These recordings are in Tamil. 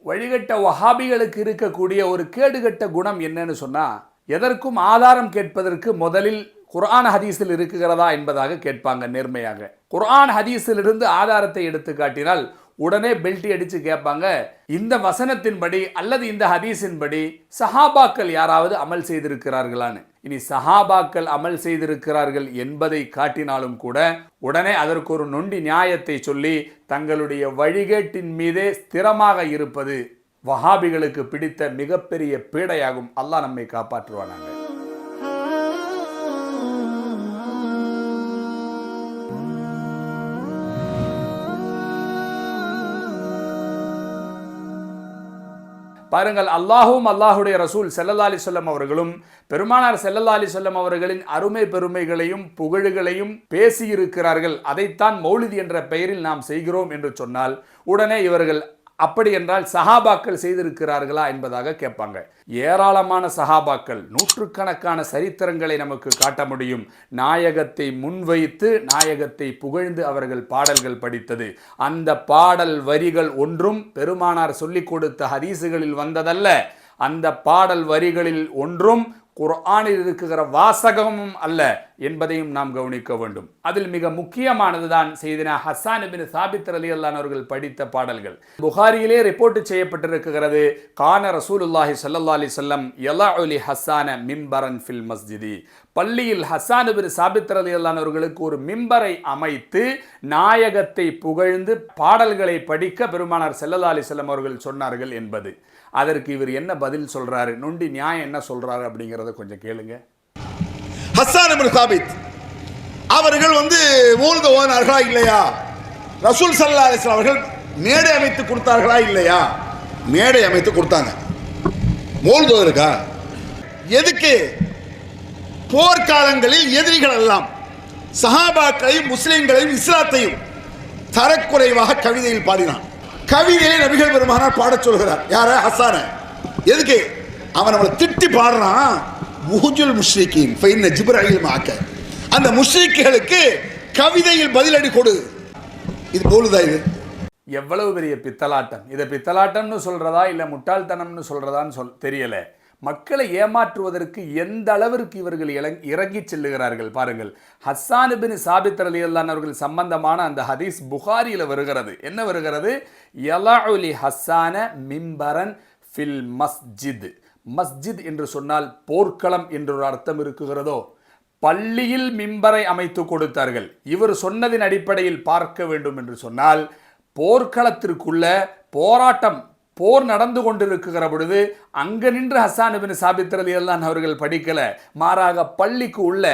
வழிகட்ட வஹாபிகளுக்கு இருக்கக்கூடிய ஒரு கேடுகட்ட குணம் என்னன்னு சொன்னா, எதற்கும் ஆதாரம் கேட்பதற்கு முதலில் குர்ஆன் ஹதீஸில் இருக்குகிறதா என்பதாக கேட்பாங்க. நேர்மையாக குர்ஆன் ஹதீஸில் இருந்து ஆதாரத்தை எடுத்து காட்டினால் உடனே பெல்ட்டி அடிச்சு கேட்பாங்க, இந்த வசனத்தின்படி அல்லது இந்த ஹதீஸின்படி சஹாபாக்கள் யாராவது அமல் செய்திருக்கிறார்களான்னு. இனி சஹாபாக்கள் அமல் செய்திருக்கிறார்கள் என்பதை காட்டினாலும் கூட உடனே அதற்கு ஒரு நொண்டி நியாயத்தை சொல்லி தங்களுடைய வழிகேட்டின் மீதே ஸ்திரமாக இருப்பது வஹாபிகளுக்கு பிடித்த மிகப்பெரிய பீடையாகும். அல்லாஹ் நம்மை காப்பாற்றுவானாங்க. பாருங்கள், அல்லாஹும் அல்லாஹுடைய ரசூல் ஸல்லல்லாஹு அலைஹி வஸல்லம் அவர்களும் பெருமானார் ஸல்லல்லாஹு அலைஹி வஸல்லம் அவர்களின் அருமை பெருமைகளையும் புகழுகளையும் பேசியிருக்கிறார்கள். அதைத்தான் மௌலித் என்ற பெயரில் நாம் செய்கிறோம் என்று சொன்னால் உடனே இவர்கள் அப்படி என்றால் சஹாபாக்கள் செய்திருக்கிறார்களா என்பதாக கேட்பாங்க. ஏராளமான சஹாபாக்கள், நூற்றுக்கணக்கான சரித்திரங்களை நமக்கு காட்ட முடியும். நாயகத்தை முன்வைத்து நாயகத்தை புகழ்ந்து அவர்கள் பாடல்கள் படித்தது. அந்த பாடல் வரிகள் ஒன்றும் பெருமானார் சொல்லிக் கொடுத்த ஹதீசுகளில் வந்ததல்ல. அந்த பாடல் வரிகளில் ஒன்றும் குர்ஆனில் இருக்கிற வாசகமும் அல்ல என்பதையும் நாம் கவனிக்க வேண்டும். அதில் மிக முக்கியமானதுதான் செய்தினா ஹஸ்ஸான் இப்னு சாபித் ரலியல்லாஹு அன்ஹு அவர்கள் படித்த பாடல்கள். புகாரியிலே ரிப்போர்ட் செய்யப்பட்டிருக்கிறது, கான ரசூலுல்லாஹி ஸல்லல்லாஹு அலைஹி வஸல்லம் யலஉ லி ஹஸ்ஸான மிம்பரன் ஃபில் மஸ்ஜிதி. பள்ளியில் ஹஸ்ஸான் இப்னு சாபித் ரலியல்லாஹு அன்ஹு அவர்களுக்கு ஒரு மிம்பரை அமைத்து நாயகத்தை புகழ்ந்து பாடல்களை படிக்க பெருமானார் ஸல்லல்லாஹு அலைஹி வஸல்லம் அவர்கள் சொன்னார்கள் என்பது. அதற்கு இவர் என்ன பதில் சொல்றாரு, நொண்டி நியாயம் என்ன சொல்றாரு அப்படிங்கறத கொஞ்சம் கேளுங்க. ஹஸ்ஸான் இப்னு சாபித் அவர்கள் மௌலித் ஓதினார்களா இல்லையா? ரசூல் ஸல்லல்லாஹு அலைஹி வஸல்லம் அவர்கள் மேடை அமைத்து கொடுத்தார்களா இல்லையா? மேடை அமைத்து கொடுத்தாங்க. மௌலித் ஓதுறதுக்கா? எதுக்கு? போர்க்காலங்களில் எதிரிகள் எல்லாம் சஹாபாக்களையும் முஸ்லிம்களையும் இஸ்லாத்தையும் தரக்குறைவாக கவிதையில் பாடினான். கவிதையை நபிகள் பெருமானார் பாடச் சொல்கிறார். யார? ஹஸ்ஸான. எதுக்கு? அவன் நம்மளை திட்டி பாடுறான். முஹ்ஜுல் முஷ்ரிகீன் ஃபைன்ன ஜிப்ராயில் மாக்க. அந்த முஷ்ரிக்குகளுக்கு கவிதையில் பதிலடி கொடு. இது போலுதா? இது எவ்வளவு பெரிய பித்தலாட்டம்! இதை பித்தலாட்டம்னு சொல்றதா இல்ல முட்டாள்தனம்னு சொல்றதான்னு தெரியல. மக்களை ஏமாற்றுவதற்கு எந்த அளவிற்கு இவர்கள் இறங்கி செல்லுகிறார்கள் பாருங்கள். ஹஸ்ஸான் இப்னு சாபித் ரலியல்லாஹு அன்ஹு அவர்கள் சம்பந்தமான அந்த ஹதீஸ் புகாரியில வருகிறது. என்ன வருகிறது? யலஉ லி ஹஸ்ஸான மிம்பரன் ஃபில் மஸ்ஜித். மஸ்ஜித் என்று சொன்னால் போர்க்களம் என்ற ஒரு அர்த்தம் இருக்குகிறதோ. பள்ளியில் மிம்பரை அமைத்து கொடுத்தார்கள். இவர் சொன்னதின் அடிப்படையில் பார்க்க வேண்டும் என்று சொன்னால் போர்க்களத்திற்குள்ள போராட்டம், போர் நடந்து கொண்டிருக்கிற பொழுது அங்க நின்று ஹஸ்ஸான் இப்னு சாபித் ரலியல்லாஹு அன்ஹு அவர்கள் படிக்கல. மாறாக பள்ளிக்கு உள்ள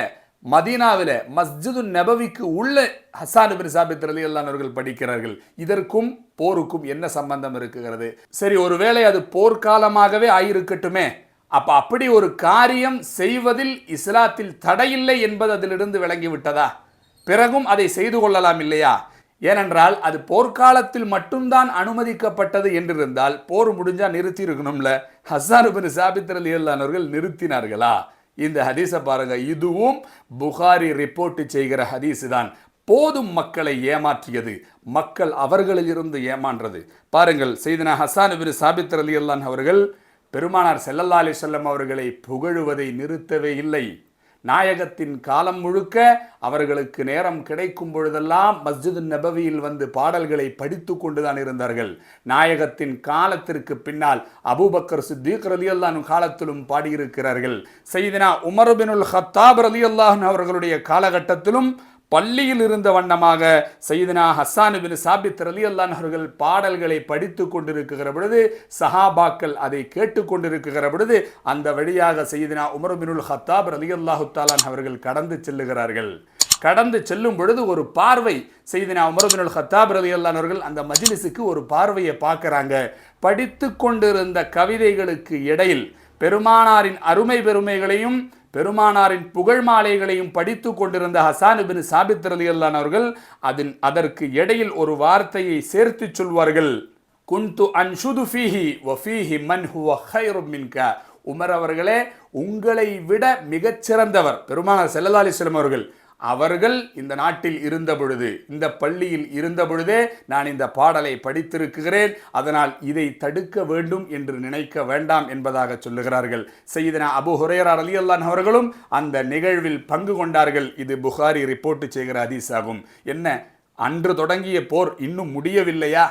மதீனாவில மஸ்ஜிது நபவிக்கு உள்ள ஹஸ்ஸான் இப்னு சாபித் ரலியல்லாஹு அன்ஹு அவர்கள் படிக்கிறார்கள். இதற்கும் போருக்கும் என்ன சம்பந்தம் இருக்கிறது? சரி, ஒருவேளை அது போர்க்காலமாகவே ஆயிருக்கட்டுமே. அப்படி ஒரு காரியம் செய்வதில் இஸ்லாத்தில் தடையில்லை என்பது அதிலிருந்து விளங்கிவிட்டதா? பிறகும் அதை செய்து கொள்ளலாம் இல்லையா? ஏனென்றால் அது போர்க்காலத்தில் மட்டும்தான் அனுமதிக்கப்பட்டது என்றிருந்தால் போர் முடிஞ்சா நிறுத்தி இருக்கணும்ல. ஹஸ்ஸான் இப்னு சாபித் ரலியல்லாஹு அன்ஹு அவர்கள் நிறுத்தினார்களா? இந்த ஹதீஸை பாருங்க. இதுவும் புகாரி ரிப்போர்ட் செய்கிற ஹதீஸ் தான். போதும் மக்களை ஏமாற்றியது, மக்கள் அவர்களிலிருந்து ஏமான்றது. பாருங்கள், செய்தினா ஹஸ்ஸான் இப்னு சாபித் ரலியல்லாஹு அன்ஹு அவர்கள் பெருமானார் ஸல்லல்லாஹு அலைஹி வஸல்லம் அவர்களை புகழுவதை நிறுத்தவே இல்லை. நாயகத்தின் காலம் முழுக்க அவர்களுக்கு நேரம் கிடைக்கும் பொழுதெல்லாம் மஸ்ஜிது நபவியில் பாடல்களை படித்து கொண்டுதான் இருந்தார்கள். நாயகத்தின் காலத்திற்கு பின்னால் அபூபக்கர் சித்தீக் ரலியல்லாஹு அன்ஹு காலத்திலும் பாடியிருக்கிறார்கள். சையதுனா உமர் இப்னுல் கத்தாப் ரலியல்லாஹு அன்ஹு அவர்களுடைய காலகட்டத்திலும் பள்ளியில் இருந்த வண்ணமாக சையதுனா ஹஸ்ஸான் இப்னு சாபித் ரலியல்லாஹு அன்ஹு அவர்கள் பாடல்களை படித்து கொண்டிருக்கிற பொழுது சஹாபாக்கள் அதை கேட்டுக்கொண்டிருக்கிற பொழுது அந்த வழியாக சையதுனா உமர் இப்னுல் கத்தாப் ரலியல்லாஹு தஆலா அவர்கள் கடந்து செல்லுகிறார்கள். கடந்து செல்லும் பொழுது ஒரு பார்வை, சையதுனா உமர் இப்னுல் கத்தாப் ரலியல்லாஹு அன்ஹு அவர்கள் அந்த மஜ்லிஸுக்கு ஒரு பார்வையை பார்க்கறாங்க. படித்து கொண்டிருந்த கவிதைகளுக்கு இடையில் பெருமானாரின் அருமை பெருமைகளையும் பெருமானாரின் புகழ் மாலைகளையும் படித்து கொண்டிருந்த ஹஸ்ஸான் இப்னு சாபித் ரலியல்லாஹு அன்ஹு அவர்கள் அதற்கு இடையில் ஒரு வார்த்தையை சேர்த்து சொல்வார்கள். குன்து அன்ஷுது ஃபீஹி வ ஃபீஹி மன் ஹுவ கைரு மின்க. உமர் அவர்களே, உங்களை விட மிகச்சிறந்தவர் பெருமானார் ஸல்லல்லாஹு அலைஹி வஸல்லம் அவர்கள். அவர்கள் இந்த நாட்டில் இருந்த பொழுது, இந்த பள்ளியில் இருந்த பொழுதே நான் இந்த பாடலை படித்திருக்கிறேன், அதனால் இதை தடுக்க வேண்டும் என்று நினைக்க வேண்டாம் என்பதாக சொல்லுகிறார்கள். சையதுனா அபூ ஹுரைரா ரலியல்லாஹு அவர்களும் அந்த நிகழ்வில் பங்கு கொண்டார்கள். இது புகாரி ரிப்போர்ட் செய்கிற ஹதீஸ் ஆகும். என்ன, அன்று தொடங்கிய போர் இன்னும் முடியவில்லையா?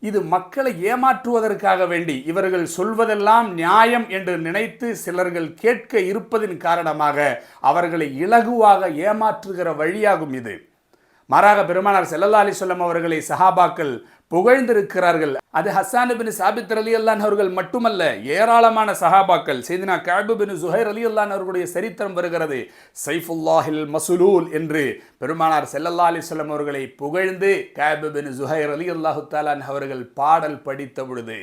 இது மக்களை ஏமாற்றுவதற்காக வேண்டி இவர்கள் சொல்வதெல்லாம் நியாயம் என்று நினைத்து சிலர்கள் கேட்க இருப்பதின் காரணமாக அவர்களை இலகுவாக ஏமாற்றுகிற வழியாகும் இது. மாறாக பெருமானார் ஸல்லல்லாஹு அலைஹி வஸல்லம் அவர்களை சஹாபாக்கள் புகழ்ந்திருக்கிறார்கள். அது ஹஸ்ஸான் இப்னு சாபித் ரலியல்லாஹு அவர்கள் மட்டுமல்ல, ஏராளமான சஹாபாக்கள். சையதுனா கஅப் இப்னு ஸுஹைர் ரலியல்லாஹு அவர்களுடைய சரித்திரம் வருகிறது. சைஃபுல்லாஹில் மஸ்லூல் என்று பெருமானார் ஸல்லல்லாஹு அலைஹி வஸல்லம் அவர்களை புகழ்ந்து கஅப் இப்னு ஸுஹைர் ரலியல்லாஹு தஆலா அவர்கள் பாடல் படித்த பொழுது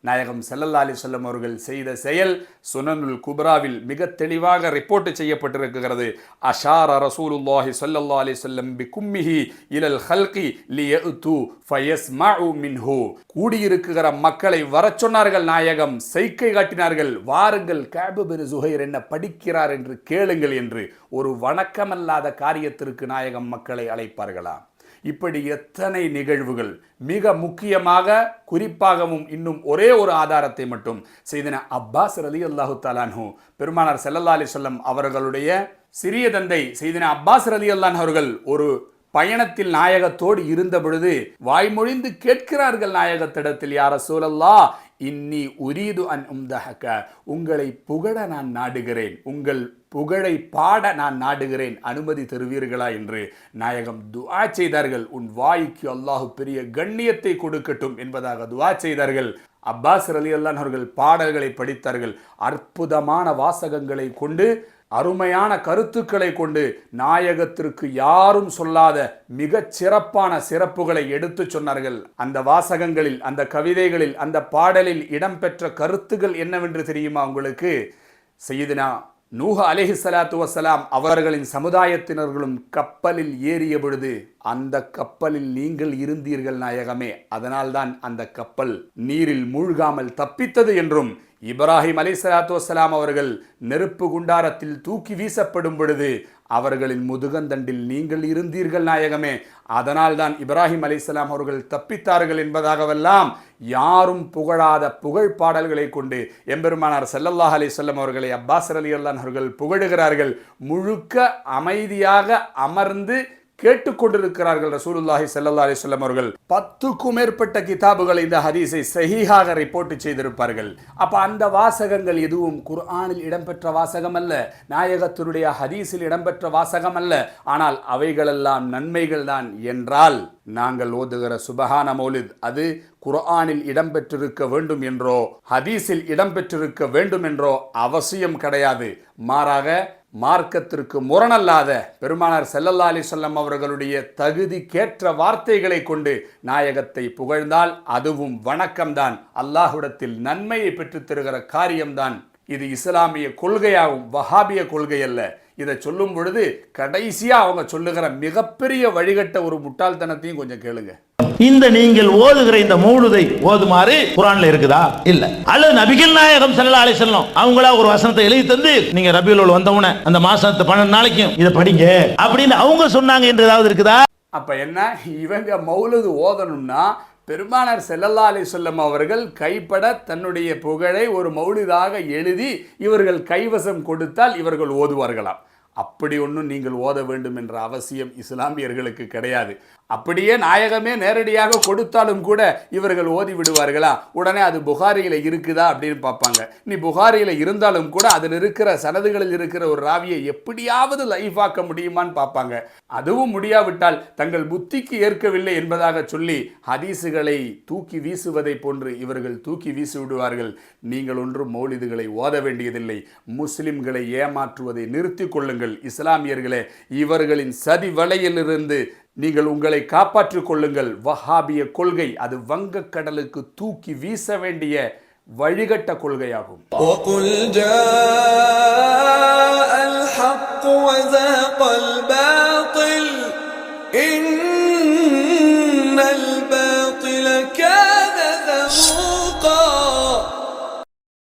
நாயகம் ஸல்லல்லாஹு அலைஹி வஸல்லம் அவர்கள் செய்த செயல் சுனனுல் குப்ராவில் மிக தெளிவாக ரிப்போர்ட் செய்யப்பட்டிருக்கிறது. அஷார ரசூலுல்லாஹி ஸல்லல்லாஹு அலைஹி வஸல்லம் பிகும்மிஹி இலல் ஹல்கி லியது ஃபயஸ்மஉ மின்ஹு. கூடியிருக்கிற மக்களை வரச் சொன்னார்கள். நாயகம் சைக்கை காட்டினார்கள், வாருங்கள் கஅப் இப்னு ஸுஹைர் என்ன படிக்கிறார் என்று கேளுங்கள் என்று. ஒரு வணக்கமல்லாத காரியத்திற்கு நாயகம் மக்களை அழைப்பார்களா? இப்படி எத்தனை நிகழ்வுகள். மிக முக்கியமாக குறிப்பாகவும் இன்னும் ஒரே ஒரு ஆதாரத்தை மட்டும் சையதுனா அப்பாஸ் ரலியல்லாஹு தஆலா அன்ஹு பெருமானார் ஸல்லல்லாஹு அலைஹி வஸல்லம் அவர்களுடைய சிறிய தந்தை சையதுனா அப்பாஸ் ரலியல்லாஹு அவர்கள் ஒரு பயணத்தில் நாயகத்தோடு இருந்த பொழுது வாய்மொழிந்து கேட்கிறார்கள் நாயகத்திடத்தில், யா ரசூலல்லாஹ் இன்னி உரீது அன் உம்தஹக, உங்களை புகழ நான் நாடுகிறேன், உங்கள் புகழை பாட நான் நாடுகிறேன், அனுமதி தருவீர்களா என்று நாயகம் துஆ செய்தார்கள். உன் வாய்க்கு அல்லாஹ் பெரிய கண்ணியத்தை கொடுக்கட்டும் என்பதாக துஆ செய்தார்கள். அப்பாஸ் ரலியல்லாஹு அவர்கள் பாடல்களை படித்தார்கள். அற்புதமான வாசகங்களை கொண்டு, அருமையான கருத்துக்களை கொண்டு, நாயகத்திற்கு யாரும் சொல்லாத மிகச் சிறப்பான சிறப்புகளை எடுத்து சொன்னார்கள். அந்த வாசகங்களில், அந்த கவிதைகளில், அந்த பாடலில் இடம்பெற்ற கருத்துக்கள் என்னவென்று தெரியுமா உங்களுக்கு? சையதுனா நூஹ் அலைஹிஸ்ஸலாத்து வஸ்ஸலாம் அவர்களின் சமுதாயத்தினர்களும் கப்பலில் ஏறிய பொழுது அந்த கப்பலில் நீங்கள் இருந்தீர்கள் நாயகமே, அதனால்தான் அந்த கப்பல் நீரில் மூழ்காமல் தப்பித்தது என்றும், இப்ராஹிம் அலைஹிஸ்ஸலாத்து வஸ்ஸலாம் அவர்கள் நெருப்பு குண்டாரத்தில் தூக்கி வீசப்படும் பொழுது அவர்களின் முதுகந்தண்டில் நீங்கள் இருந்தீர்கள் நாயகமே, அதனால்தான் இப்ராஹிம் அலைஹிஸ்ஸலாம் அவர்கள் தப்பித்தார்கள் என்பதாகவெல்லாம் யாரும் புகழாத புகழ் பாடல்களை கொண்டு எம்பெருமானார் ஸல்லல்லாஹு அலைஹி வஸல்லம் அவர்களை அப்பாஸ் ரலியல்லாஹு அவர்கள் புகழுகிறார்கள். முழுக்க அமைதியாக அமர்ந்து கேட்டுக்கொண்டிருக்கிறார்கள் ரசூலுல்லாஹி ஸல்லல்லாஹு அலைஹி வஸல்லம் அவர்கள். 10க்கும் மேற்பட்ட கிதாபுகள் இந்த ஹதீஸை சஹீஹாக ரிப்போர்ட் செய்திருப்பார்கள். அப்ப அந்த வாசகங்கள் எதுவும் குர்ஆனில் இடம்பெற்ற வாசகம் அல்ல, நாயகத்தினுடைய ஹதீஸில் இடம்பெற்ற வாசகம் அல்ல. ஆனால் அவைகளெல்லாம் நன்மைகள் தான் என்றால் நாங்கள் ஓதுகிற சுபஹான மௌலித் அது குர்ஆனில் இடம்பெற்றிருக்க வேண்டும் என்றோ ஹதீஸில் இடம்பெற்றிருக்க வேண்டும் என்றோ அவசியம் கிடையாது. மாறாக மார்க்கத்திற்கு முரணல்லாத பெருமானார் ஸல்லல்லாஹு அலைஹி வஸல்லம் அவர்களுடைய தகுதிக்கேற்ற வார்த்தைகளை கொண்டு நாயகத்தை புகழ்ந்தால் அதுவும் வணக்கம்தான், அல்லாஹ்விடத்தில் நன்மையை பெற்றுத் தருகிற காரியம்தான். இது இஸ்லாமிய கொள்கையாகும், வஹாபிய கொள்கை அல்ல. இதை சொல்லும் பொழுது கடைசியா அவங்க சொல்லுகிற மிகப்பெரிய வழிகட்ட ஒரு முட்டாள்தனத்தையும் கொஞ்சம் கேளுங்க. இந்த நீங்கள் ஓதுகிற இந்த மௌலுதை ஓதுமாறு குர்ஆன்ல இருக்குதா? இல்ல. அல்லது நபிகள் நாயகம் ஸல்லல்லாஹு அலைஹி வஸல்லம் அவங்களா ஒரு வசனத்தை எழுதி தந்து நீங்க ரபியுல் அவ்வல் வந்தவன அந்த மாசத்து 12 நாளைக்கும் இதை படிங்க அப்படின்னு அவங்க சொன்னாங்க என்று ஏதாவது இருக்குதா? அப்ப என்ன, இவங்க மௌலுது ஓதணும்னா பெருமானார் ஸல்லல்லாஹு அலைஹி வஸல்லம் அவர்கள் கைப்பட தன்னுடைய புகழை ஒரு மௌலிதாக எழுதி இவர்கள் கைவசம் கொடுத்தால் இவர்கள் ஓதுவார்களாம். அப்படி ஒன்றும் நீங்கள் ஓத வேண்டும் என்ற அவசியம் இஸ்லாமியர்களுக்கு கிடையாது. அப்படியே நாயகமே நேரடியாக கொடுத்தாலும் கூட இவர்கள் ஓதி விடுவார்களா? உடனே அது புகாரியில் இருக்குதா அப்படின்னு பார்ப்பாங்க. நீ புகாரியில் இருந்தாலும் கூட அதில் இருக்கிற சனதுகளில் இருக்கிற ஒரு ராவியை எப்படியாவது லைஃபாக்க முடியுமான்னு பார்ப்பாங்க. அதுவும் முடியாவிட்டால் தங்கள் புத்திக்கு ஏற்கவில்லை என்பதாக சொல்லி ஹதீஸுகளை தூக்கி வீசுவதை போன்று இவர்கள் தூக்கி வீசி விடுவார்கள். நீங்கள் ஒன்றும் மௌலிதுகளை ஓத வேண்டியதில்லை. முஸ்லிம்களை ஏமாற்றுவதை நிறுத்திக் கொள்ளுங்கள். இஸ்லாமியர்களே, இவர்களின் சதி வலையிலிருந்து நீங்கள் உங்களை காப்பாற்றிக் கொள்ளுங்கள். வஹாபிய கொள்கை அது வங்கக்கடலுக்கு தூக்கி வீச வேண்டிய வழிகட்ட கொள்கையாகும்.